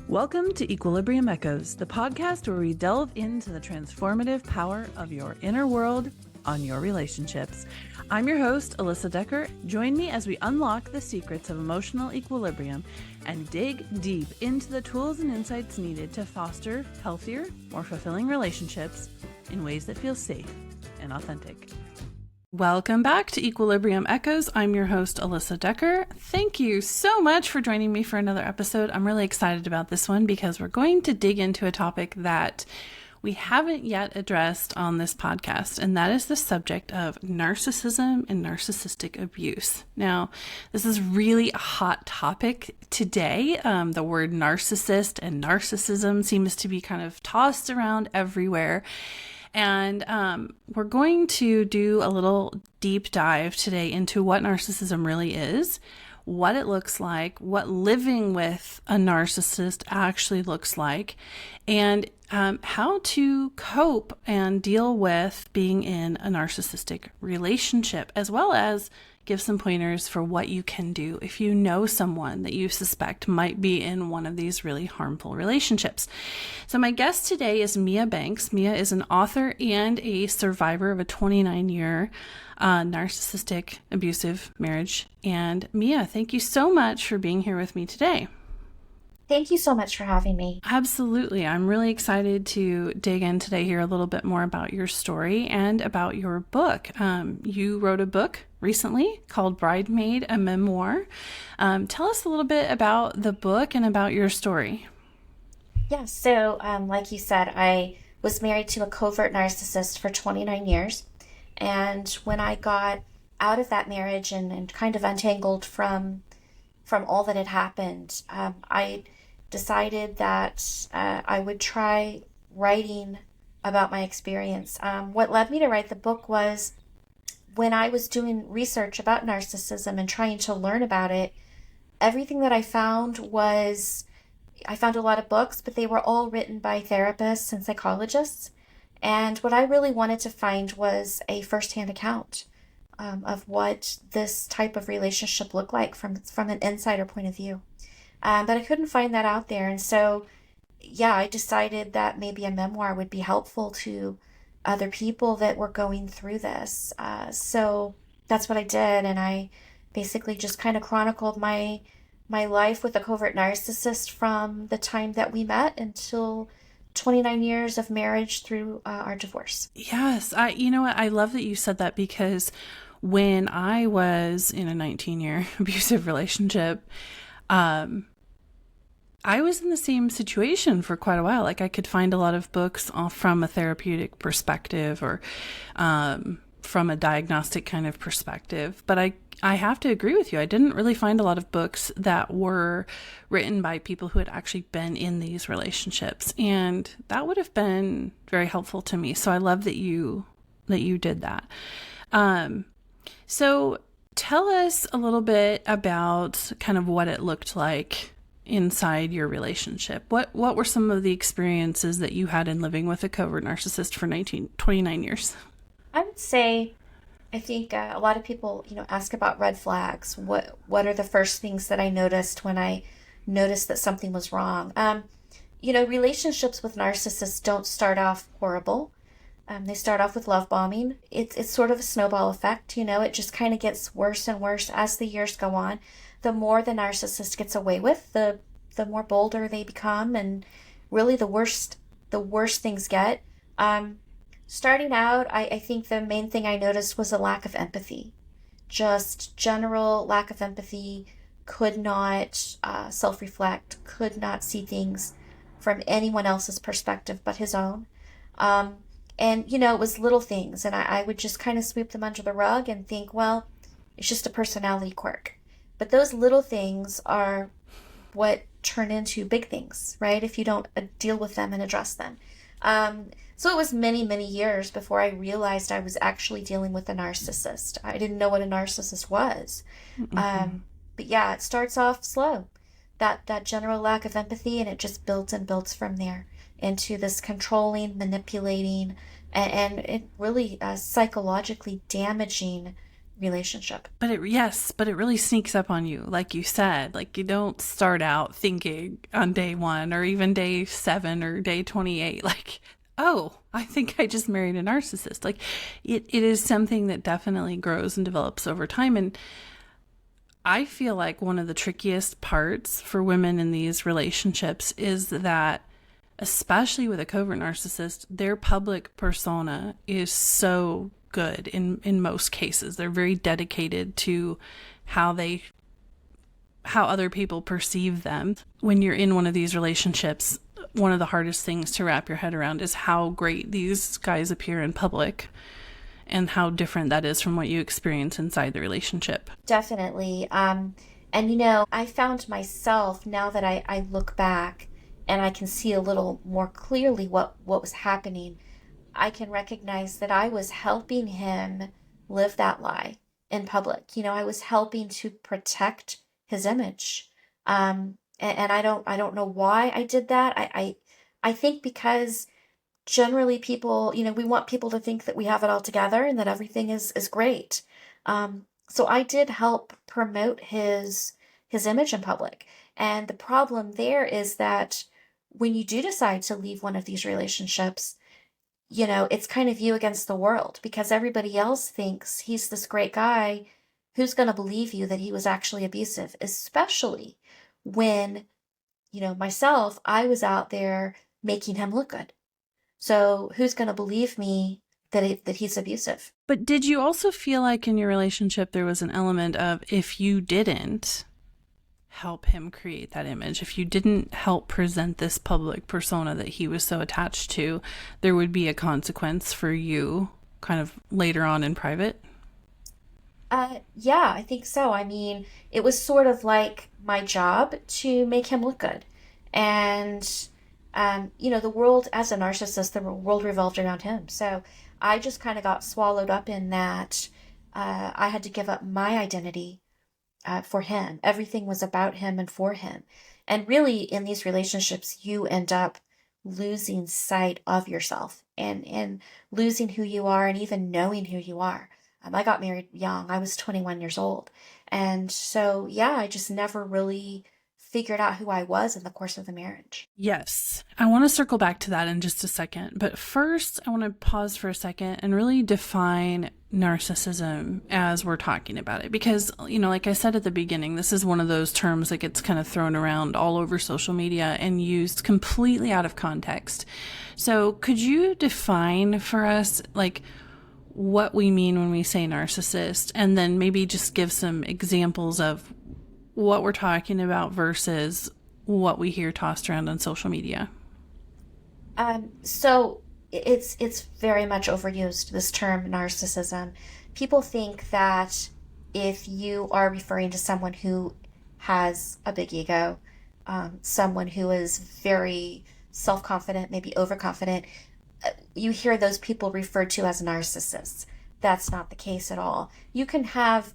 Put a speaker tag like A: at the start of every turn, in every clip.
A: Welcome to Equilibrium Echoes, the podcast where we delve into the transformative power of your inner world on your relationships. I'm your host, Alyssa Decker. Join me as we unlock the secrets of emotional equilibrium and dig deep into the tools and insights needed to foster healthier, more fulfilling relationships in ways that feel safe and authentic. Welcome back to Equilibrium Echoes. I'm your host, Alyssa Decker. Thank you so much for joining me for another episode. I'm really excited about this one because we're going to dig into a topic that we haven't yet addressed on this podcast, and that is the subject of narcissism and narcissistic abuse. Now, this is really a hot topic today. The word narcissist and narcissism seems to be kind of tossed around everywhere. And we're going to do a little deep dive today into what narcissism really is, what it looks like, what living with a narcissist actually looks like, and how to cope and deal with being in a narcissistic relationship, as well as give some pointers for what you can do if you know someone that you suspect might be in one of these really harmful relationships. So my guest today is Mia Banks. Mia is an author and a survivor of a 29-year narcissistic abusive marriage. And Mia, thank you so much for being here with me today.
B: Thank you so much for having me.
A: Absolutely. I'm really excited to dig in today, hear a little bit more about your story and about your book. You wrote a book recently called Bridemaid, a Memoir. Tell us a little bit about the book and about your story.
B: Yeah, so like you said, I was married to a covert narcissist for 29 years. And when I got out of that marriage and kind of untangled from all that had happened, I decided that I would try writing about my experience. What led me to write the book was when I was doing research about narcissism and trying to learn about it, everything that I found a lot of books, but they were all written by therapists and psychologists. And what I really wanted to find was a firsthand account of what this type of relationship looked like from an insider point of view. But I couldn't find that out there. And so, I decided that maybe a memoir would be helpful to other people that were going through this. So that's what I did. And I basically just kind of chronicled my life with a covert narcissist from the time that we met until 29 years of marriage through our divorce.
A: Yes. I love that you said that because when I was in a 19-year abusive relationship, I was in the same situation for quite a while. Like I could find a lot of books from a therapeutic perspective or from a diagnostic kind of perspective. But I have to agree with you. I didn't really find a lot of books that were written by people who had actually been in these relationships. And that would have been very helpful to me. So I love that you did that. So tell us a little bit about kind of what it looked like inside your relationship. What were some of the experiences that you had in living with a covert narcissist for 29 years?
B: I would say, I think a lot of people, ask about red flags. What are the first things that I noticed when I noticed that something was wrong? Relationships with narcissists don't start off horrible. They start off with love bombing. It's sort of a snowball effect, it just kind of gets worse and worse as the years go on. The more the narcissist gets away with, the more bolder they become, and really the worse things get. Starting out, I think the main thing I noticed was a lack of empathy. Just general lack of empathy, could not self-reflect, could not see things from anyone else's perspective but his own. And, it was little things, and I would just kind of sweep them under the rug and think, well, it's just a personality quirk. But those little things are what turn into big things, right? If you don't deal with them and address them. So it was many, many years before I realized I was actually dealing with a narcissist. I didn't know what a narcissist was. Mm-hmm. But it starts off slow. That general lack of empathy, and it just builds and builds from there into this controlling, manipulating, and it really psychologically damaging relationship.
A: But it really sneaks up on you. Like you said, like you don't start out thinking on day 1 or even day 7 or day 28, like, oh, I think I just married a narcissist. Like it is something that definitely grows and develops over time. And I feel like one of the trickiest parts for women in these relationships is that, especially with a covert narcissist, their public persona is so good in most cases. They're very dedicated to how other people perceive them. When you're in one of these relationships, one of the hardest things to wrap your head around is how great these guys appear in public and how different that is from what you experience inside the relationship.
B: Definitely. And I found myself, now that I look back and I can see a little more clearly what was happening, I can recognize that I was helping him live that lie in public. I was helping to protect his image. And I don't know why I did that. I think because generally people, we want people to think that we have it all together and that everything is great. So I did help promote his image in public. And the problem there is that when you do decide to leave one of these relationships, it's kind of you against the world, because everybody else thinks he's this great guy. Who's going to believe you that he was actually abusive, especially when, myself, I was out there making him look good. So who's going to believe me that he's abusive?
A: But did you also feel like in your relationship there was an element of, if you didn't help him create that image, if you didn't help present this public persona that he was so attached to, there would be a consequence for you kind of later on in private?
B: Yeah, I think so. I mean, it was sort of like my job to make him look good. And the world, as a narcissist, the world revolved around him. So I just kind of got swallowed up in that. I had to give up my identity for him. Everything was about him and for him. And really, in these relationships, you end up losing sight of yourself and losing who you are and even knowing who you are. I got married young. I was 21 years old. And so, yeah, I just never really figured out who I was in the course of the marriage.
A: Yes. I want to circle back to that in just a second. But first, I want to pause for a second and really define narcissism as we're talking about it. Because, like I said at the beginning, this is one of those terms that gets kind of thrown around all over social media and used completely out of context. So could you define for us, like, what we mean when we say narcissist, and then maybe just give some examples of what we're talking about versus what we hear tossed around on social media?
B: So it's very much overused, this term narcissism. People think that if you are referring to someone who has a big ego, someone who is very self-confident, maybe overconfident, you hear those people referred to as narcissists. That's not the case at all. You can have,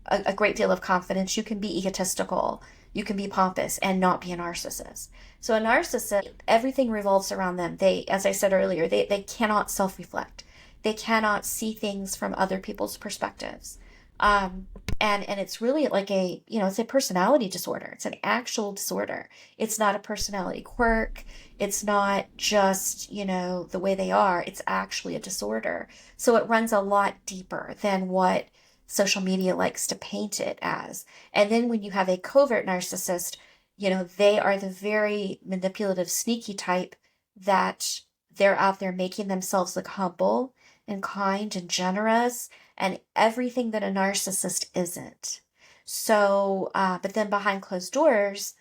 B: a great deal of confidence. You can be egotistical. You can be pompous and not be a narcissist. So a narcissist, everything revolves around them. They, as I said earlier, they cannot self-reflect. They cannot see things from other people's perspectives. And it's really like it's a personality disorder. It's an actual disorder. It's not a personality quirk. It's not just, the way they are. It's actually a disorder. So it runs a lot deeper than what social media likes to paint it as. And then when you have a covert narcissist, they are the very manipulative, sneaky type that they're out there making themselves look humble and kind and generous and everything that a narcissist isn't. So, but then behind closed doors,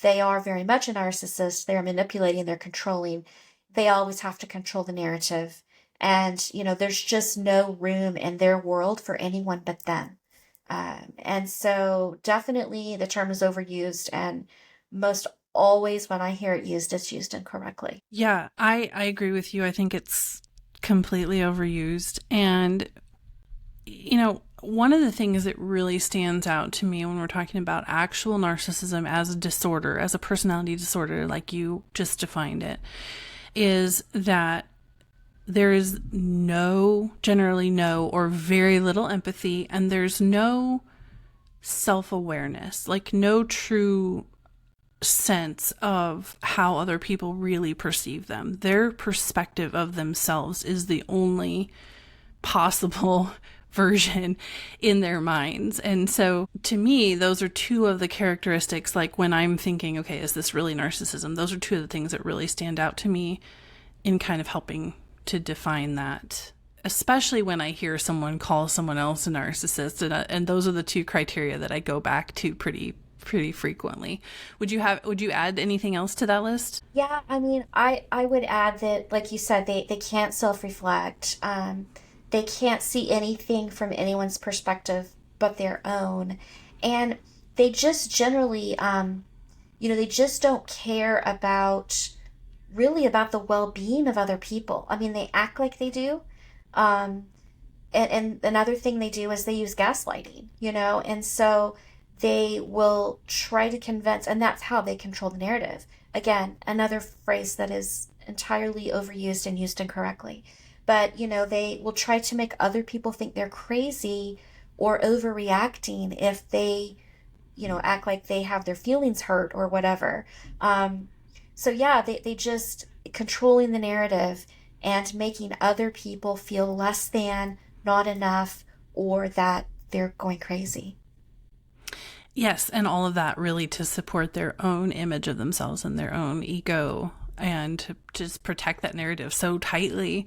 B: they are very much a narcissist. They're manipulating, they're controlling. They always have to control the narrative. And, there's just no room in their world for anyone but them. And so definitely the term is overused, and most always when I hear it used, it's used incorrectly.
A: Yeah, I agree with you. I think it's completely overused. And, one of the things that really stands out to me when we're talking about actual narcissism as a disorder, as a personality disorder, like you just defined it, is that there is generally no or very little empathy, and there's no self-awareness, like no true sense of how other people really perceive them. Their perspective of themselves is the only possible version in their minds. And so to me, those are two of the characteristics, like when I'm thinking, okay, is this really narcissism? Those are two of the things that really stand out to me in kind of helping to define that, especially when I hear someone call someone else a narcissist. And those are the two criteria that I go back to pretty frequently. Would you add anything else to that list?
B: Yeah, I mean, I would add that, like you said, they can't self-reflect. They can't see anything from anyone's perspective but their own. And they just generally, they just don't care really about the well-being of other people. I mean, they act like they do. Um, and another thing they do is they use gaslighting, and so they will try to convince, and that's how they control the narrative. Again, another phrase that is entirely overused and used incorrectly. But, they will try to make other people think they're crazy or overreacting if they, act like they have their feelings hurt or whatever. So yeah, they just controlling the narrative and making other people feel less than, not enough, or that they're going crazy.
A: Yes, and all of that really to support their own image of themselves and their own ego, and to just protect that narrative so tightly.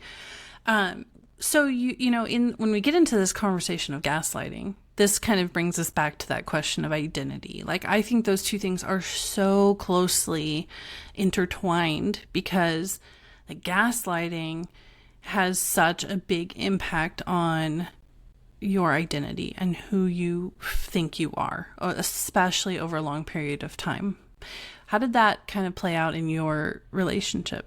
A: So when we get into this conversation of gaslighting, this kind of brings us back to that question of identity. Like, I think those two things are so closely intertwined, because the gaslighting has such a big impact on your identity and who you think you are, especially over a long period of time. How did that kind of play out in your relationship?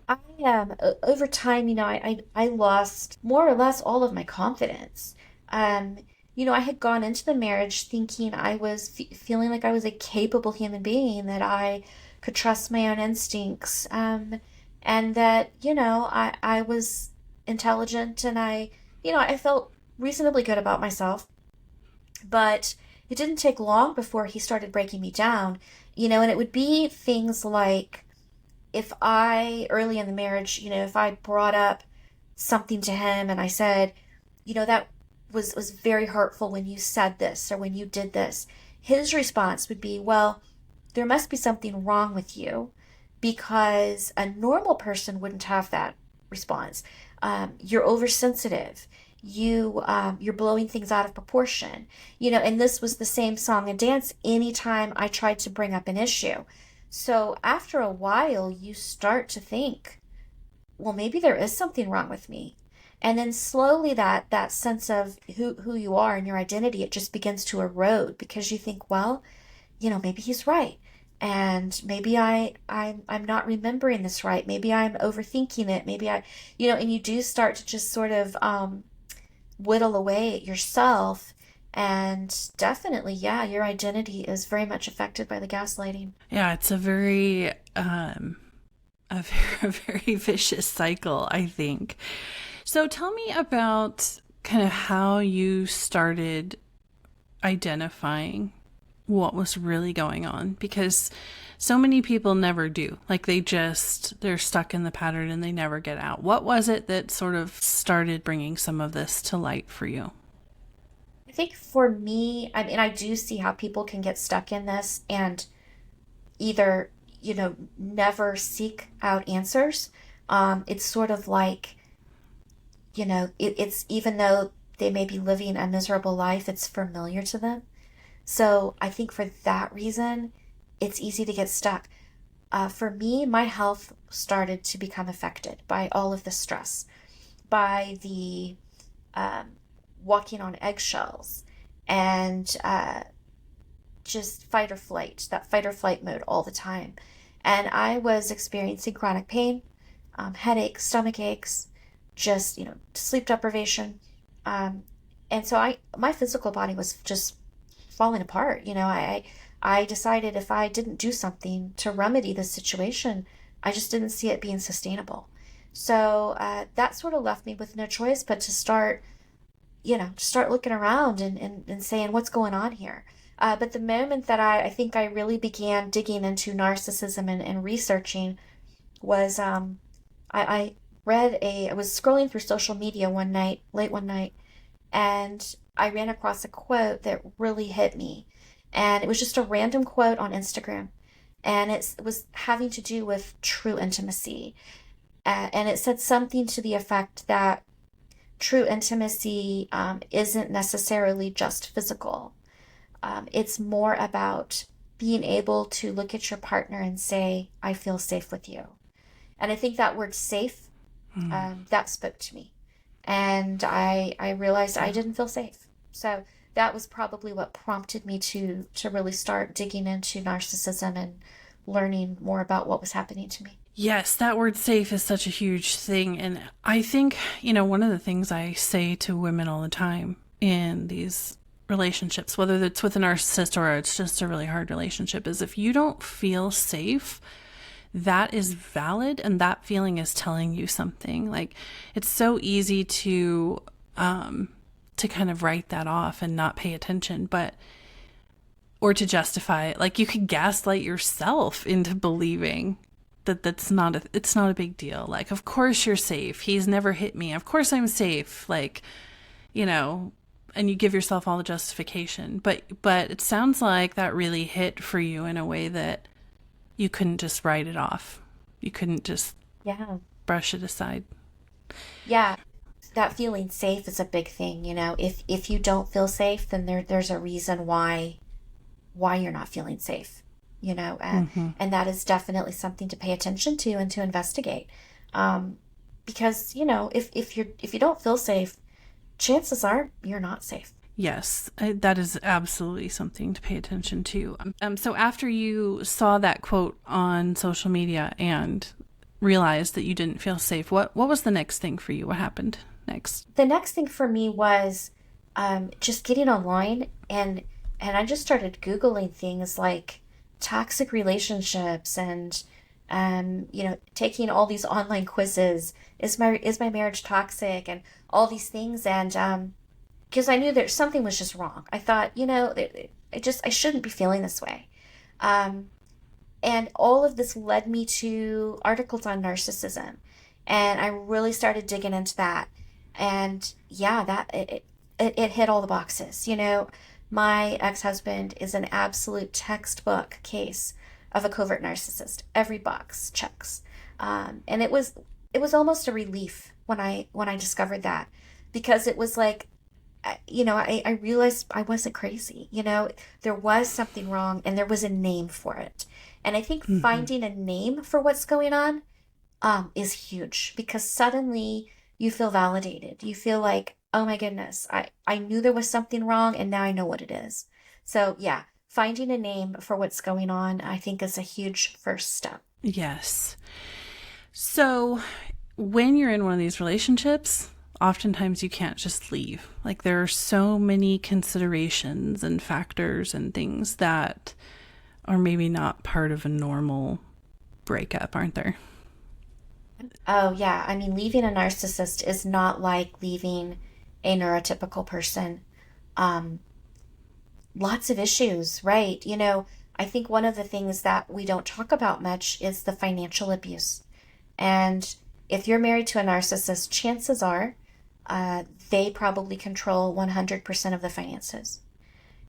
B: Over time, I lost more or less all of my confidence. I had gone into the marriage thinking I was feeling like I was a capable human being, that I could trust my own instincts, and that, I was intelligent, and I felt reasonably good about myself. But it didn't take long before he started breaking me down, and it would be things like, early in the marriage, if I brought up something to him and I said, that was very hurtful when you said this or when you did this, his response would be, well, there must be something wrong with you, because a normal person wouldn't have that response. You're oversensitive. You're blowing things out of proportion. And this was the same song and dance anytime I tried to bring up an issue. So after a while, you start to think, well, maybe there is something wrong with me. And then slowly that sense of who you are and your identity, it just begins to erode, because you think, well, maybe he's right. And maybe I'm not remembering this right. Maybe I'm overthinking it. Maybe and you do start to just sort of whittle away at yourself. And definitely, yeah, your identity is very much affected by the gaslighting.
A: Yeah, it's a very a very vicious cycle, I think. So tell me about kind of how you started identifying what was really going on, because so many people never do. Like, they're stuck in the pattern and they never get out. What was it that sort of started bringing some of this to light for you?
B: I think for me, I mean, I do see how people can get stuck in this and either, never seek out answers. It's sort of like, it's, even though they may be living a miserable life, it's familiar to them. So I think for that reason, it's easy to get stuck. For me, my health started to become affected by all of the stress, by the walking on eggshells, and just that fight or flight mode all the time. And I was experiencing chronic pain, headaches, stomach aches, just, sleep deprivation. And so my physical body was just falling apart. I decided if I didn't do something to remedy this situation, I just didn't see it being sustainable. So that sort of left me with no choice but to start, to start looking around and saying, what's going on here? But the moment that I think I really began digging into narcissism and researching was I I was scrolling through social media one night, late one night, and I ran across a quote that really hit me. And it was just a random quote on Instagram. And it was having to do with true intimacy. And it said something to the effect that true intimacy isn't necessarily just physical. It's more about being able to look at your partner and say, I feel safe with you. And I think that word safe, that spoke to me. And I realized I didn't feel safe. So that was probably what prompted me to really start digging into narcissism and learning more about what was happening to me.
A: Yes, that word safe is such a huge thing. And I think, one of the things I say to women all the time in these relationships, whether it's with a narcissist or it's just a really hard relationship, is if you don't feel safe, that is valid, and that feeling is telling you something. Like, it's so easy to kind of write that off and not pay attention, or to justify it. Like, you could gaslight yourself into believing that it's not a big deal. Like, of course you're safe. He's never hit me. Of course I'm safe. Like, and you give yourself all the justification. But it sounds like that really hit for you in a way that you couldn't just write it off. You couldn't just brush it aside.
B: Yeah. That feeling safe is a big thing. If you don't feel safe, then there's a reason why you're not feeling safe. And that is definitely something to pay attention to and to investigate. Because if you don't feel safe, chances are you're not safe.
A: Yes, that is absolutely something to pay attention to. So after you saw that quote on social media and realized that you didn't feel safe, what was the next thing for you? What happened next?
B: The next thing for me was just getting online and I just started Googling things like toxic relationships and taking all these online quizzes. Is my marriage toxic, and all these things, and because I knew that something was just wrong. I thought, I shouldn't be feeling this way. And all of this led me to articles on narcissism, and I really started digging into that. And it hit all the boxes. My ex-husband is an absolute textbook case of a covert narcissist. Every box checks. And it was almost a relief when I discovered that, because it was like, I realized I wasn't crazy. There was something wrong and there was a name for it. And I think finding a name for what's going on is huge, because suddenly you feel validated. You feel like, oh my goodness, I knew there was something wrong and now I know what it is. So yeah, finding a name for what's going on, I think, is a huge first step.
A: Yes. So when you're in one of these relationships, oftentimes you can't just leave. Like, there are so many considerations and factors and things that are maybe not part of a normal breakup, aren't there?
B: Oh yeah, I mean, leaving a narcissist is not like leaving a neurotypical person. Lots of issues, right? I think one of the things that we don't talk about much is the financial abuse. And if you're married to a narcissist, chances are they probably control 100% of the finances.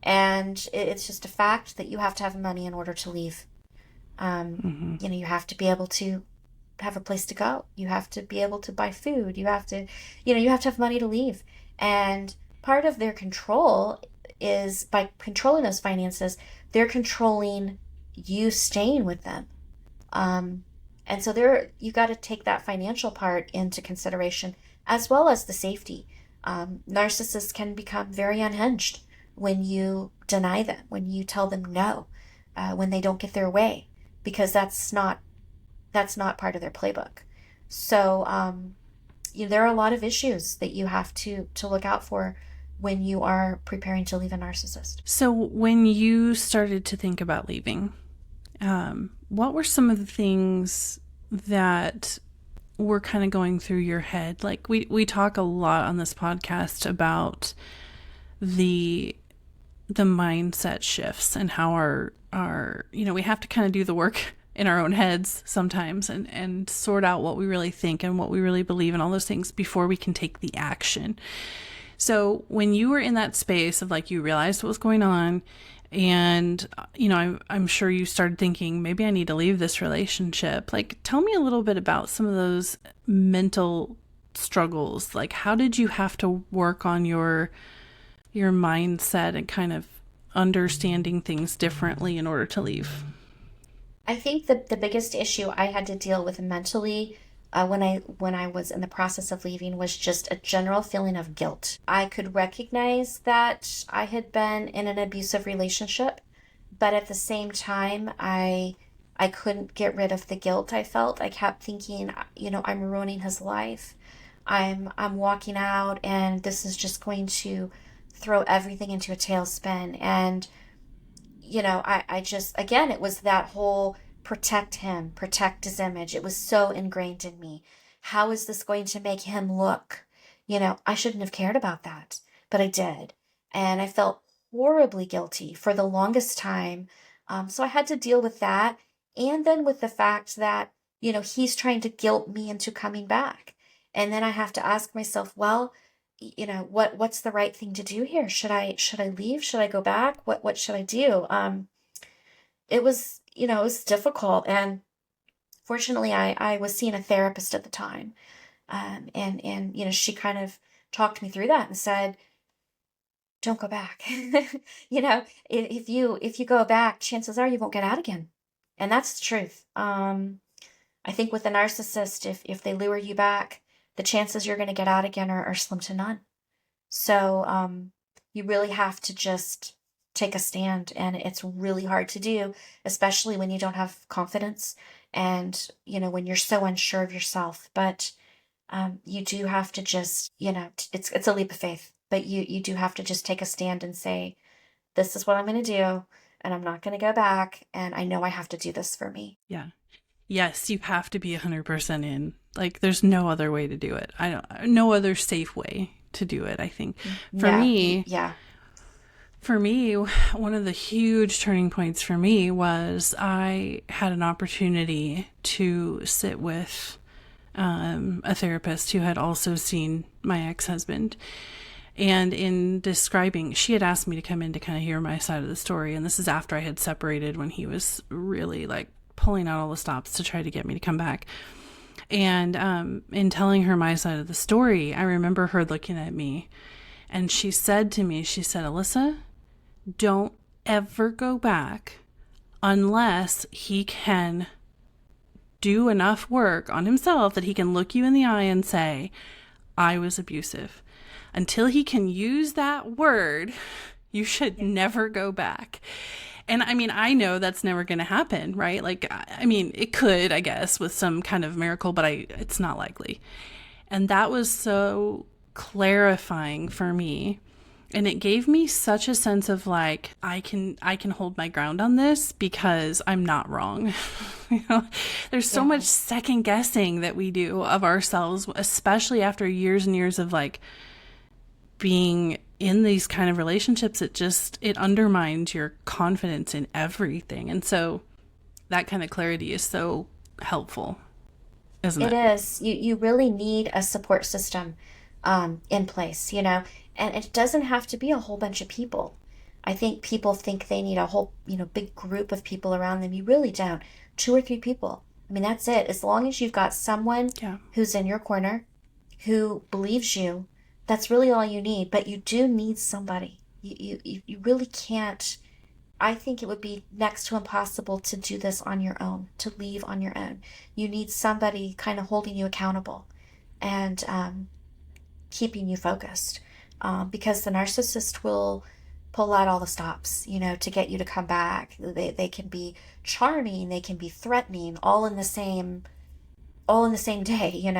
B: And it's just a fact that you have to have money in order to leave. You have to be able to have a place to go. You have to be able to buy food. You have to have money to leave. And part of their control is, by controlling those finances, they're controlling you staying with them. And so you got to take that financial part into consideration, as well as the safety. Narcissists can become very unhinged when you deny them, when you tell them no, when they don't get their way, because that's not part of their playbook. So there are a lot of issues that you have to look out for when you are preparing to leave a narcissist.
A: So when you started to think about leaving, what were some of the things that were kind of going through your head? Like we talk a lot on this podcast about the mindset shifts and how our we have to kind of do the work in our own heads sometimes and sort out what we really think and what we really believe and all those things before we can take the action. So when you were in that space of like, you realized what was going on, and, I'm sure you started thinking, maybe I need to leave this relationship. Like, tell me a little bit about some of those mental struggles. Like, how did you have to work on your mindset and kind of understanding things differently in order to leave?
B: I think the biggest issue I had to deal with mentally when I was in the process of leaving was just a general feeling of guilt. I could recognize that I had been in an abusive relationship, but at the same time, I couldn't get rid of the guilt I felt. I kept thinking, I'm ruining his life. I'm walking out, and this is just going to throw everything into a tailspin. And I just, again, it was that whole protect him, protect his image. It was so ingrained in me. How is this going to make him look? I shouldn't have cared about that, but I did. And I felt horribly guilty for the longest time. So I had to deal with that. And then with the fact that, he's trying to guilt me into coming back. And then I have to ask myself, well, what's the right thing to do here? Should I leave? Should I go back? What should I do? It was difficult. And fortunately, I was seeing a therapist at the time. And she kind of talked me through that and said, don't go back. If you go back, chances are you won't get out again. And that's the truth. I think with a narcissist, if they lure you back, the chances you're going to get out again are slim to none. So you really have to just take a stand, and it's really hard to do, especially when you don't have confidence and, when you're so unsure of yourself. But you do have to just, it's a leap of faith, but you do have to just take a stand and say, this is what I'm going to do, and I'm not going to go back, and I know I have to do this for me.
A: Yeah. Yes, you have to be 100% in. Like, there's no other way to do it. No other safe way to do it, I think. For me, one of the huge turning points for me was I had an opportunity to sit with a therapist who had also seen my ex-husband. And in describing, she had asked me to come in to kind of hear my side of the story. And this is after I had separated, when he was really like pulling out all the stops to try to get me to come back. And in telling her my side of the story, I remember her looking at me, and she said to me, Alyssa, don't ever go back unless he can do enough work on himself that he can look you in the eye and say, I was abusive. Until he can use that word, you should never go back. And I mean, I know that's never going to happen, right? Like, I mean, it could, I guess, with some kind of miracle, but it's not likely. And that was so clarifying for me. And it gave me such a sense of like, I can hold my ground on this because I'm not wrong. There's so much second guessing that we do of ourselves, especially after years and years of like being in these kind of relationships. It undermines your confidence in everything. And so that kind of clarity is so helpful, isn't it?
B: It is. You really need a support system in place, and it doesn't have to be a whole bunch of people. I think people think they need a whole, big group of people around them. You really don't. 2 or 3 people. I mean, that's it. As long as you've got someone who's in your corner, who believes you, that's really all you need. But you do need somebody. You really can't. I think it would be next to impossible to do this on your own, to leave on your own. You need somebody kind of holding you accountable and keeping you focused, because the narcissist will pull out all the stops, to get you to come back. They can be charming, they can be threatening, all in the same day.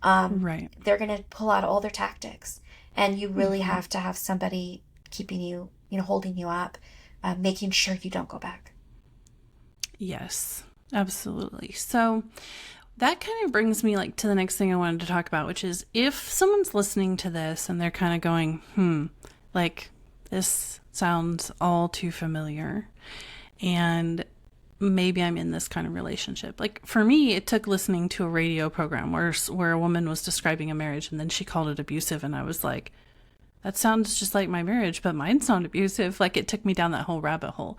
A: Right.
B: They're going to pull out all their tactics, and you really have to have somebody keeping you, holding you up, making sure you don't go back.
A: Yes, absolutely. So That kind of brings me like to the next thing I wanted to talk about, which is if someone's listening to this and they're kind of going, like this sounds all too familiar, and maybe I'm in this kind of relationship. Like for me, it took listening to a radio program where a woman was describing a marriage and then she called it abusive, and I was like, that sounds just like my marriage, but mine's not abusive. Like it took me down that whole rabbit hole.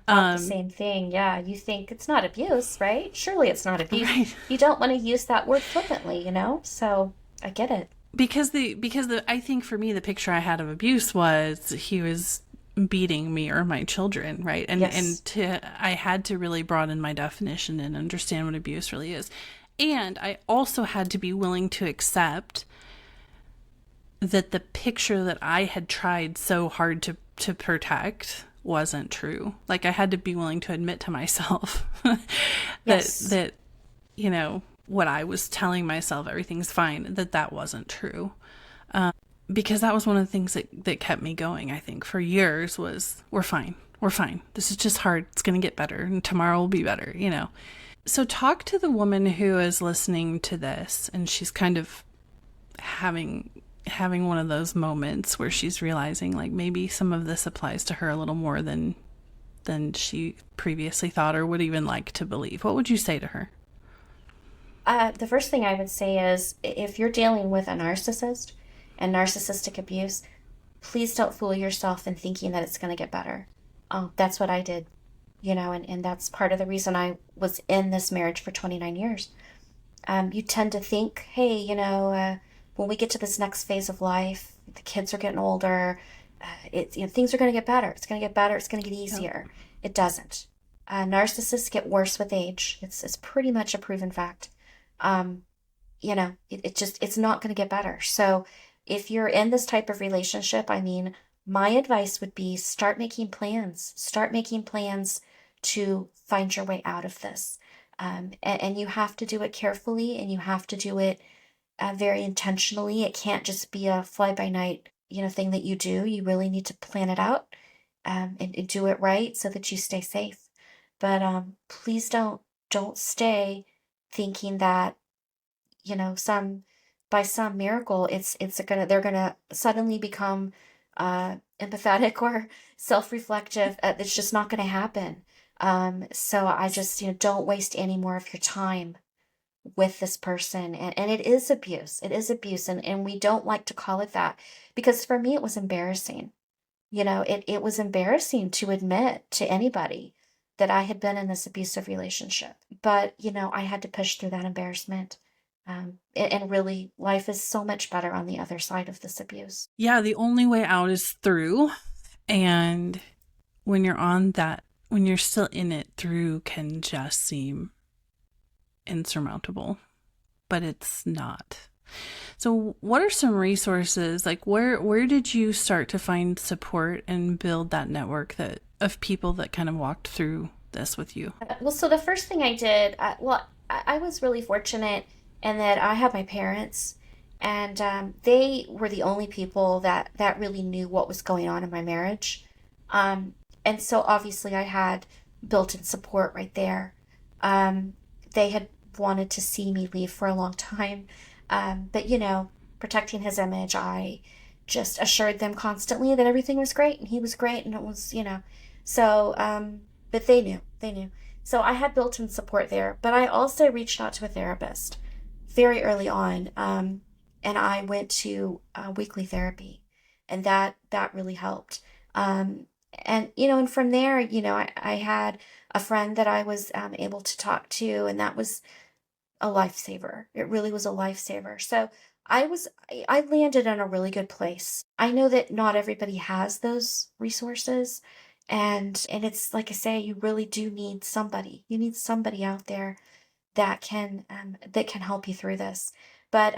B: Thought the same thing. Yeah, you think it's not abuse, right? Surely it's not abuse.
A: Right.
B: You don't want to use that word flippantly, So I get it.
A: Because I think for me the picture I had of abuse was he was beating me or my children, right?
B: Yes.
A: I had to really broaden my definition and understand what abuse really is. And I also had to be willing to accept that the picture that I had tried so hard to protect wasn't true. Like I had to be willing to admit to myself
B: Yes.
A: that what I was telling myself, everything's fine, that wasn't true. Because that was one of the things that kept me going, I think, for years was, we're fine. We're fine. This is just hard. It's going to get better and tomorrow will be better, So talk to the woman who is listening to this and she's kind of having one of those moments where she's realizing like maybe some of this applies to her a little more than she previously thought or would even like to believe. What would you say to her?
B: The first thing I would say is if you're dealing with a narcissist and narcissistic abuse, please don't fool yourself in thinking that it's going to get better. That's what I did, and that's part of the reason I was in this marriage for 29 years. You tend to think, hey, when we get to this next phase of life, the kids are getting older, things are going to get better. It's going to get better. It's going to get easier. Yep. It doesn't. Narcissists get worse with age. It's pretty much a proven fact. It's not going to get better. So if you're in this type of relationship, my advice would be start making plans. Start making plans to find your way out of this. And you have to do it carefully and you have to do it very intentionally. It can't just be a fly-by-night, thing that you do. You really need to plan it out and do it right so that you stay safe. But please don't stay thinking that by some miracle they're gonna suddenly become empathetic or self-reflective. It's just not gonna happen. So I just don't waste any more of your time with this person. And it is abuse. It is abuse. And we don't like to call it that because for me, it was embarrassing. It was embarrassing to admit to anybody that I had been in this abusive relationship. But, I had to push through that embarrassment. And really, life is so much better on the other side of this abuse.
A: Yeah, the only way out is through. And when you're still in it, through can just seem insurmountable, but it's not. So what are some resources, like where did you start to find support and build that network of people that kind of walked through this with you?
B: Well, so the first thing I did, I was really fortunate in that I had my parents, and they were the only people that really knew what was going on in my marriage. And so obviously I had built-in support right there. They had wanted to see me leave for a long time. But, protecting his image, I just assured them constantly that everything was great and he was great and it was, so, but they knew. So I had built-in support there, but I also reached out to a therapist very early on. And I went to weekly therapy and that really helped. And from there, I had a friend that I was able to talk to, and that was a lifesaver. It really was a lifesaver. So I landed in a really good place. I know that not everybody has those resources, and it's like I say, you really do need somebody. You need somebody out there that can help you through this. But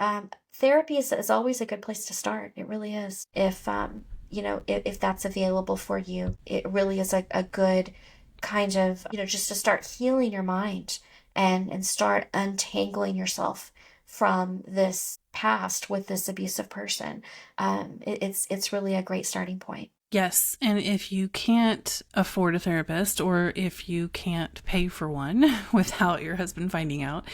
B: therapy is always a good place to start. It really is. If that's available for you, it really is a good kind of, just to start healing your mind and start untangling yourself from this past with this abusive person. It's really a great starting point.
A: Yes. And if you can't afford a therapist, or if you can't pay for one without your husband finding out,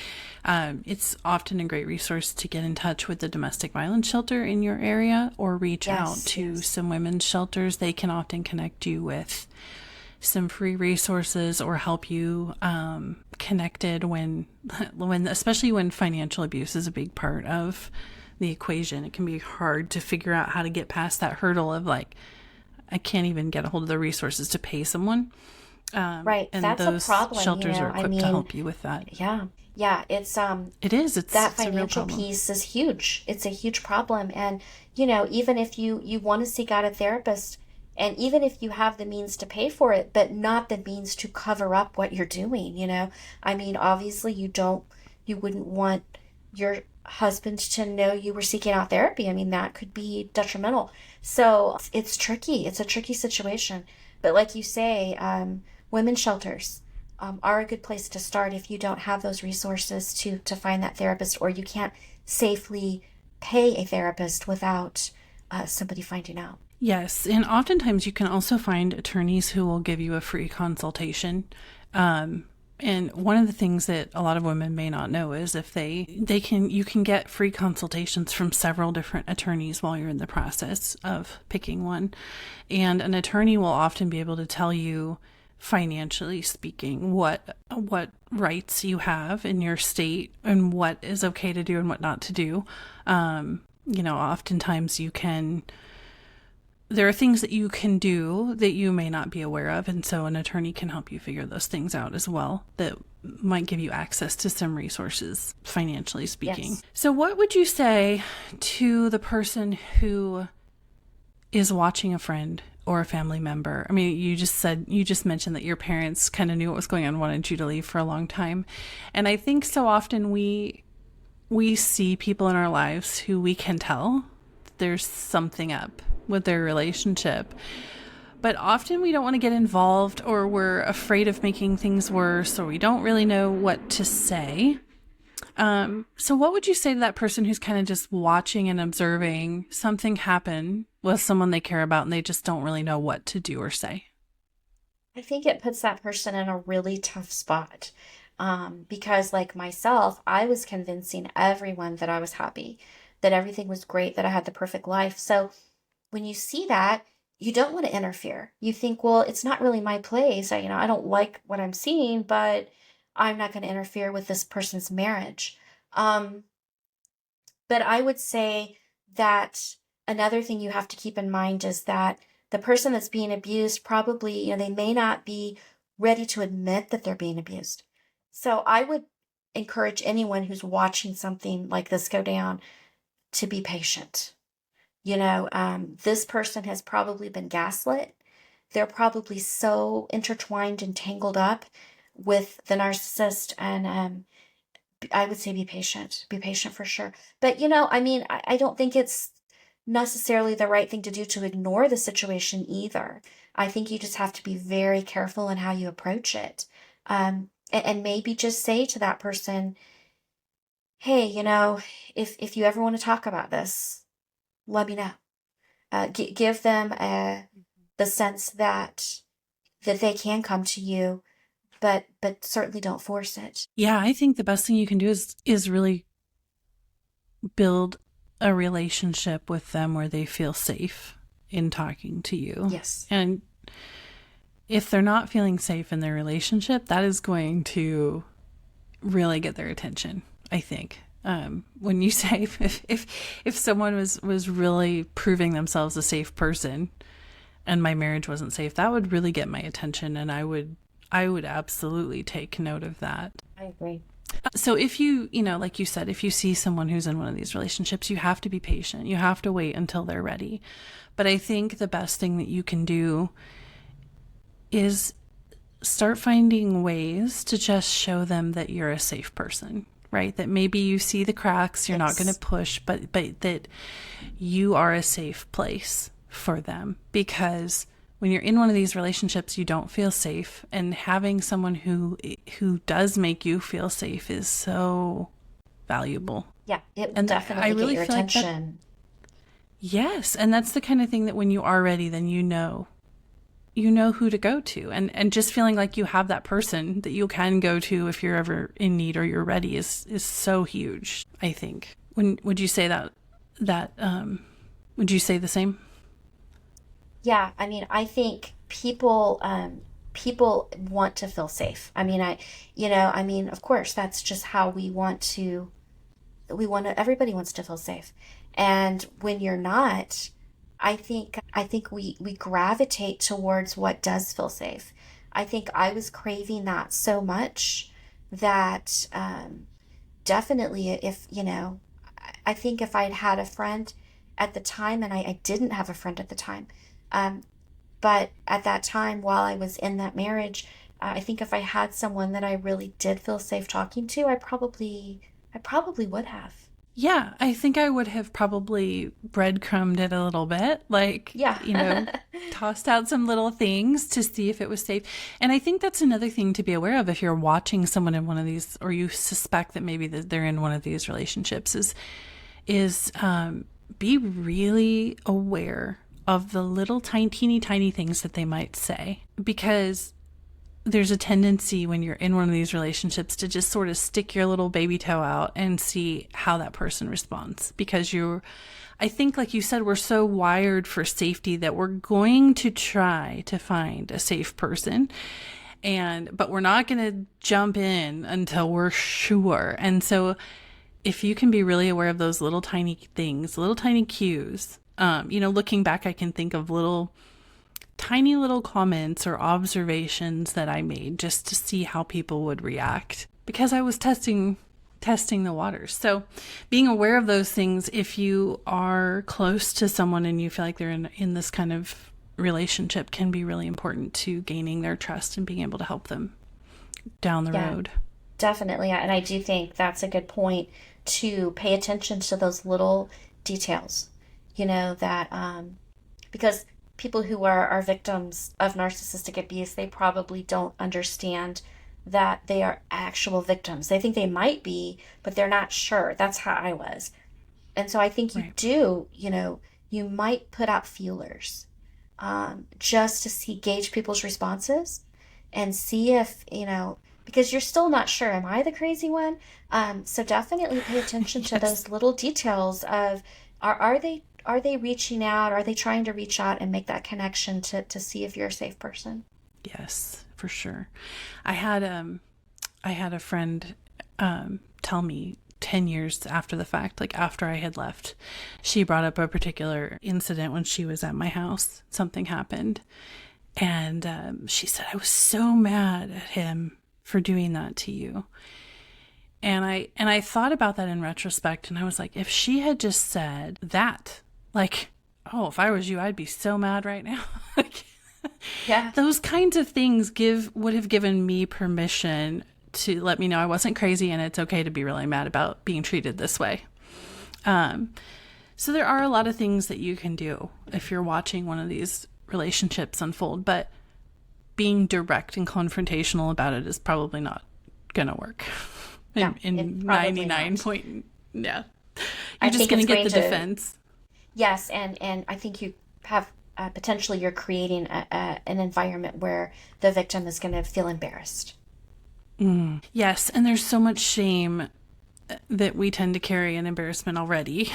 A: it's often a great resource to get in touch with the domestic violence shelter in your area, or reach out to some women's shelters. They can often connect you with some free resources or help you connected when especially when financial abuse is a big part of the equation. It can be hard to figure out how to get past that hurdle of like, I can't even get a hold of the resources to pay someone.
B: Right.
A: And
B: That's
A: those
B: a problem.
A: shelters are equipped to help you with that.
B: Yeah. Yeah.
A: It is.
B: That
A: It's a real
B: financial
A: problem.
B: piece is huge. It's a huge problem. And, even if you want to seek out a therapist, and even if you have the means to pay for it, but not the means to cover up what you're doing. Obviously you wouldn't want your husband to know you were seeking out therapy. That could be detrimental. So it's tricky. It's a tricky situation. But like you say, women's shelters are a good place to start if you don't have those resources to find that therapist, or you can't safely pay a therapist without somebody finding out.
A: Yes. And oftentimes you can also find attorneys who will give you a free consultation. And one of the things that a lot of women may not know is if you can get free consultations from several different attorneys while you're in the process of picking one. And an attorney will often be able to tell you, financially speaking, what rights you have in your state and what is okay to do and what not to do. Oftentimes there are things that you can do that you may not be aware of. And so an attorney can help you figure those things out as well, that might give you access to some resources, financially speaking.
B: Yes.
A: So what would you say to the person who is watching a friend or a family member? You just mentioned that your parents kind of knew what was going on, wanted you to leave for a long time. And I think so often we see people in our lives who we can tell there's something up with their relationship, but often we don't want to get involved, or we're afraid of making things worse, or we don't really know what to say. So what would you say to that person who's kind of just watching and observing something happen with someone they care about and they just don't really know what to do or say?
B: I think it puts that person in a really tough spot. Because like myself, I was convincing everyone that I was happy, that everything was great, that I had the perfect life. So when you see that, you don't want to interfere. You think, well, it's not really my place. I don't like what I'm seeing, but I'm not going to interfere with this person's marriage. But I would say that another thing you have to keep in mind is that the person that's being abused probably, they may not be ready to admit that they're being abused. So I would encourage anyone who's watching something like this go down to be patient. This person has probably been gaslit. They're probably so intertwined and tangled up with the narcissist. And I would say be patient. Be patient for sure. But, I don't think it's necessarily the right thing to do to ignore the situation either. I think you just have to be very careful in how you approach it. And maybe just say to that person, hey, if you ever want to talk about this, let me know. Give them the sense that they can come to you, but certainly don't force it.
A: Yeah, I think the best thing you can do is really build a relationship with them where they feel safe in talking to you.
B: Yes.
A: And if they're not feeling safe in their relationship, that is going to really get their attention, I think. When you say if someone was really proving themselves a safe person and my marriage wasn't safe, that would really get my attention, and I would absolutely take note of that.
B: I agree.
A: So if you like you said, if you see someone who's in one of these relationships, you have to be patient. You have to wait until they're ready. But I think the best thing that you can do is start finding ways to just show them that you're a safe person. Right? That maybe you see the cracks, you're not going to push, but that you are a safe place for them. Because when you're in one of these relationships, you don't feel safe. And having someone who does make you feel safe is so valuable.
B: Yeah, it will definitely get your attention.
A: Yes. And that's the kind of thing that when you are ready, then you know who to go to. And just feeling like you have that person that you can go to if you're ever in need or you're ready is so huge, I think. Would you say that would you say the same?
B: Yeah, I mean, I think people want to feel safe. I mean, I mean, of course, that's just how we want to, everybody wants to feel safe. And when you're not, I think we gravitate towards what does feel safe. I think I was craving that so much that definitely if, I think if I'd had a friend at the time, and I didn't have a friend at the time, um, but at that time, while I was in that marriage, I think if I had someone that I really did feel safe talking to, I probably would have.
A: Yeah, I think I would have probably breadcrumbed it a little bit, like,
B: Yeah.
A: tossed out some little things to see if it was safe. And I think that's another thing to be aware of if you're watching someone in one of these, or you suspect that maybe that they're in one of these relationships, is be really aware of the little tiny things that they might say, because there's a tendency when you're in one of these relationships to just sort of stick your little baby toe out and see how that person responds. Because I think, like you said, we're so wired for safety that we're going to try to find a safe person. But we're not going to jump in until we're sure. And so if you can be really aware of those little tiny things, little tiny cues, looking back, I can think of tiny little comments or observations that I made just to see how people would react, because I was testing the waters. So being aware of those things, if you are close to someone and you feel like they're in this kind of relationship, can be really important to gaining their trust and being able to help them down the
B: Yeah,
A: road.
B: definitely. And I do think that's a good point to pay attention to those little details, that because people who are victims of narcissistic abuse, they probably don't understand that they are actual victims. They think they might be, but they're not sure. That's how I was. And so I think you
A: Right.
B: do, you might put out feelers just to gauge people's responses and see if, because you're still not sure, am I the crazy one? So definitely pay attention to
A: Yes.
B: those little details of are they reaching out? Are they trying to reach out and make that connection to see if you're a safe person?
A: Yes, for sure. I had a friend tell me 10 years after the fact, like after I had left, she brought up a particular incident when she was at my house. Something happened. And she said, I was so mad at him for doing that to you. And I thought about that in retrospect, and I was like, if she had just said that, like, oh, if I was you, I'd be so mad right now. Like,
B: Yeah.
A: those kinds of things would have given me permission to let me know I wasn't crazy and it's okay to be really mad about being treated this way. Um, so there are a lot of things that you can do if you're watching one of these relationships unfold, but being direct and confrontational about it is probably not gonna work.
B: No,
A: In
B: it probably
A: 99
B: not.
A: point, yeah,
B: I
A: you're just
B: think
A: gonna
B: it's
A: get
B: going
A: the
B: to,
A: defense.
B: yes, and I think you have potentially you're creating an environment where the victim is going to feel embarrassed.
A: Yes, and there's so much shame that we tend to carry, and embarrassment already,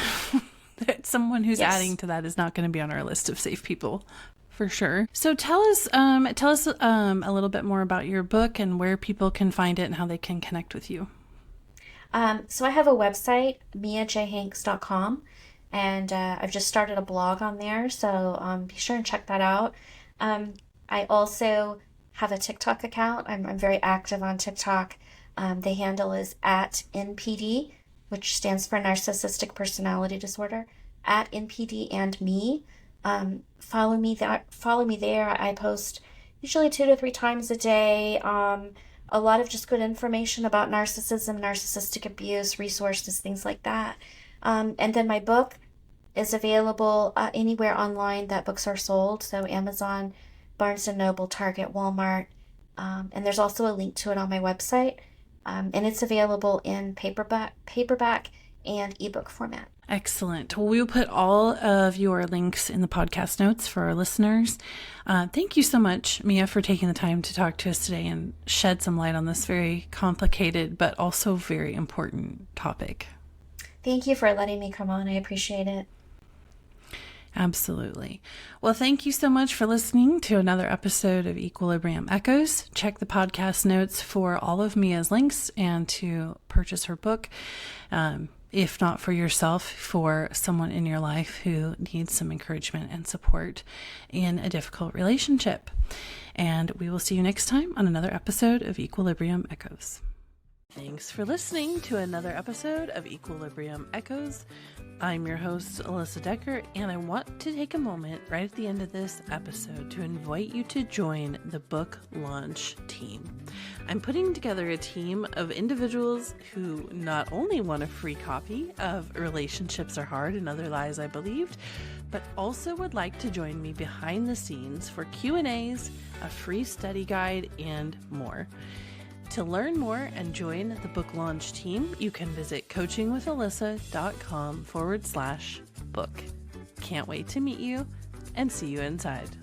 A: that someone who's
B: Yes.
A: adding to that is not going to be on our list of safe people, for sure. So tell us a little bit more about your book and where people can find it and how they can connect with you.
B: So I have a website, miajhanks.com, and I've just started a blog on there, so be sure and check that out. I also have a TikTok account. I'm very active on TikTok. The handle is at NPD, which stands for Narcissistic Personality Disorder, at NPD and me. Follow me there. I post usually 2 to 3 times a day. A lot of just good information about narcissism, narcissistic abuse, resources, things like that. And then my book is available anywhere online that books are sold. So Amazon, Barnes and Noble, Target, Walmart. And there's also a link to it on my website. And it's available in paperback and ebook format.
A: Excellent. Well, we'll put all of your links in the podcast notes for our listeners. Thank you so much, Mia, for taking the time to talk to us today and shed some light on this very complicated but also very important topic.
B: Thank you for letting me come on. I appreciate it.
A: Absolutely. Well, thank you so much for listening to another episode of Equilibrium Echoes. Check the podcast notes for all of Mia's links and to purchase her book. If not for yourself, for someone in your life who needs some encouragement and support in a difficult relationship. And we will see you next time on another episode of Equilibrium Echoes. Thanks for listening to another episode of Equilibrium Echoes. I'm your host, Alyssa Decker, and I want to take a moment right at the end of this episode to invite you to join the book launch team. I'm putting together a team of individuals who not only want a free copy of Relationships Are Hard and Other Lies I Believed, but also would like to join me behind the scenes for Q&As, a free study guide, and more. To learn more and join the book launch team, you can visit coachingwithalyssa.com/book. Can't wait to meet you and see you inside.